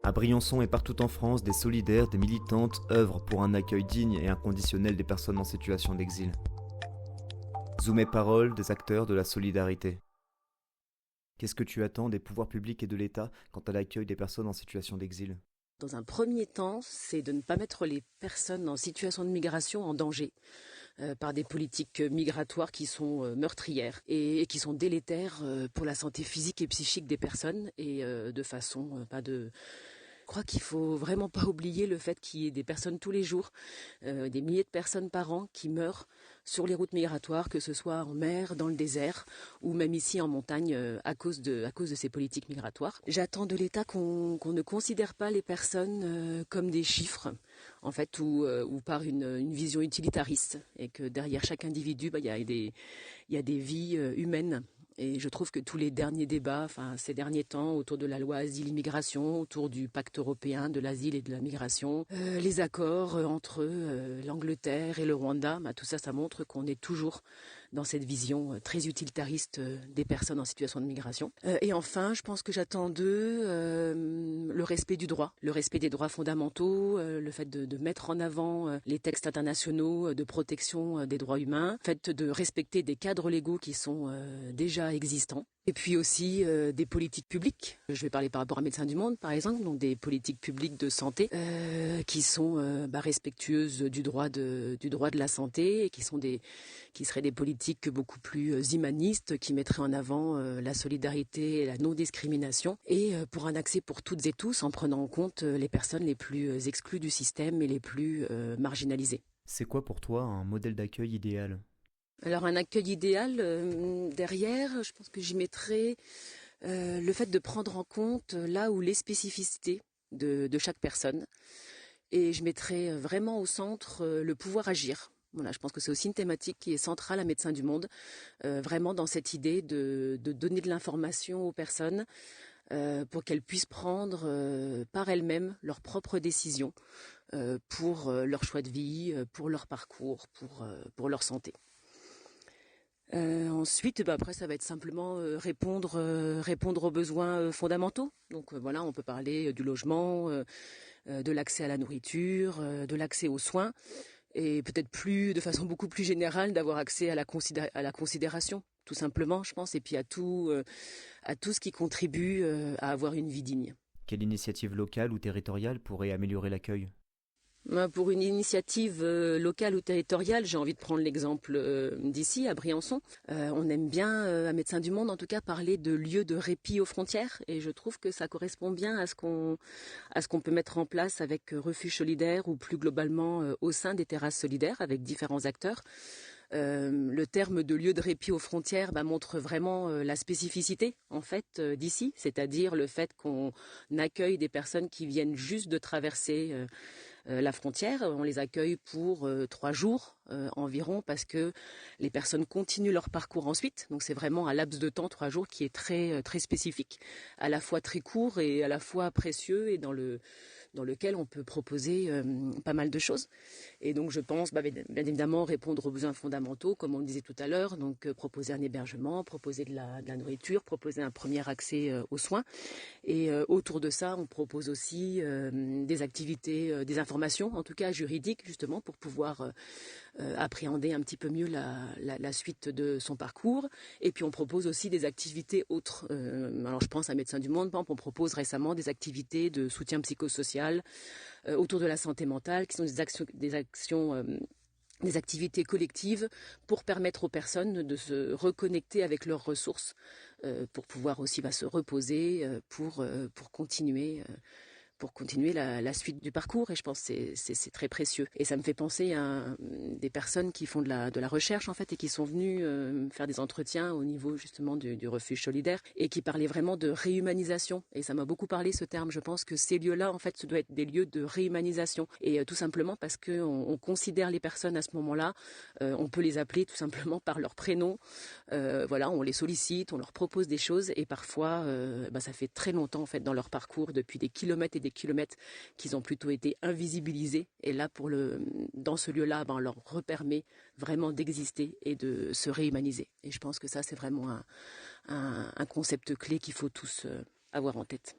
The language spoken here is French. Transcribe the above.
À Briançon et partout en France, des solidaires, des militantes œuvrent pour un accueil digne et inconditionnel des personnes en situation d'exil. Zoom et Parole, des acteurs de la solidarité. Qu'est-ce que tu attends des pouvoirs publics et de l'État quant à l'accueil des personnes en situation d'exil? Dans un premier temps, c'est de ne pas mettre les personnes en situation de migration en danger par des politiques migratoires qui sont meurtrières et qui sont délétères pour la santé physique et psychique des personnes et de façon pas de... Je crois qu'il faut vraiment pas oublier le fait qu'il y ait des personnes tous les jours, des milliers de personnes par an qui meurent sur les routes migratoires, que ce soit en mer, dans le désert ou même ici en montagne à cause de ces politiques migratoires. J'attends de l'État qu'on ne considère pas les personnes comme des chiffres, en fait, ou par une vision utilitariste, et que derrière chaque individu, il y a des vies humaines. Et je trouve que tous les derniers débats, ces derniers temps, autour de la loi asile-immigration, autour du pacte européen de l'asile et de la migration, les accords entre l'Angleterre et le Rwanda, tout ça, ça montre qu'on est toujours dans cette vision très utilitariste des personnes en situation de migration. Et enfin, je pense que j'attends d'eux le respect du droit, le respect des droits fondamentaux, le fait de mettre en avant les textes internationaux de protection des droits humains, le fait de respecter des cadres légaux qui sont déjà existants. Et puis aussi des politiques publiques. Je vais parler par rapport à Médecins du Monde, par exemple, donc des politiques publiques de santé qui sont respectueuses du droit de la santé et qui seraient des politiques beaucoup plus humanistes, qui mettraient en avant la solidarité et la non-discrimination et pour un accès pour toutes et tous en prenant en compte les personnes les plus exclues du système et les plus marginalisées. C'est quoi pour toi un modèle d'accueil idéal? Alors un accueil idéal, derrière, je pense que j'y mettrais le fait de prendre en compte là où les spécificités de chaque personne. Et je mettrais vraiment au centre le pouvoir agir. Voilà, je pense que c'est aussi une thématique qui est centrale à Médecins du Monde, vraiment dans cette idée de donner de l'information aux personnes pour qu'elles puissent prendre par elles-mêmes leurs propres décisions pour leur choix de vie, pour leur parcours, pour leur santé. Ensuite, après, ça va être simplement répondre aux besoins fondamentaux. Donc voilà, on peut parler du logement, de l'accès à la nourriture, de l'accès aux soins, et peut-être plus, de façon beaucoup plus générale, d'avoir accès à la considération, tout simplement, je pense, et puis à tout ce qui contribue à avoir une vie digne. Quelle initiative locale ou territoriale pourrait améliorer l'accueil? Pour une initiative locale ou territoriale, j'ai envie de prendre l'exemple d'ici, à Briançon. On aime bien, à Médecins du Monde en tout cas, parler de lieux de répit aux frontières, et je trouve que ça correspond bien à ce qu'on peut mettre en place avec Refuge Solidaire ou plus globalement au sein des terrasses solidaires avec différents acteurs. Le terme de lieu de répit aux frontières montre vraiment la spécificité en fait d'ici, c'est-à-dire le fait qu'on accueille des personnes qui viennent juste de traverser la frontière. On les accueille pour 3 jours environ parce que les personnes continuent leur parcours ensuite. Donc c'est vraiment un laps de temps, 3 jours, qui est très spécifique, à la fois très court et à la fois précieux et dans lequel on peut proposer pas mal de choses. Et donc je pense bien évidemment répondre aux besoins fondamentaux, comme on le disait tout à l'heure, donc proposer un hébergement, proposer de la nourriture, proposer un premier accès aux soins. Et autour de ça, on propose aussi des activités, des informations, en tout cas juridiques, justement, pour pouvoir appréhender un petit peu mieux la suite de son parcours. Et puis on propose aussi des activités autres. Alors je pense à Médecins du Monde, par exemple, on propose récemment des activités de soutien psychosocial autour de la santé mentale, qui sont des activités collectives pour permettre aux personnes de se reconnecter avec leurs ressources, pour pouvoir aussi se reposer, pour continuer la suite du parcours. Et je pense que c'est très précieux. Et ça me fait penser à des personnes qui font de la recherche en fait et qui sont venues faire des entretiens au niveau justement du refuge solidaire et qui parlaient vraiment de réhumanisation. Et ça m'a beaucoup parlé ce terme. Je pense que ces lieux-là en fait, ce doit être des lieux de réhumanisation. Et tout simplement parce que on considère les personnes à ce moment-là, on peut les appeler tout simplement par leur prénom. Voilà, on les sollicite, on leur propose des choses et parfois, ça fait très longtemps en fait dans leur parcours, depuis des kilomètres et des kilomètres, qu'ils ont plutôt été invisibilisés. Et là, dans ce lieu-là, on leur repermet vraiment d'exister et de se réhumaniser. Et je pense que ça, c'est vraiment un concept clé qu'il faut tous avoir en tête.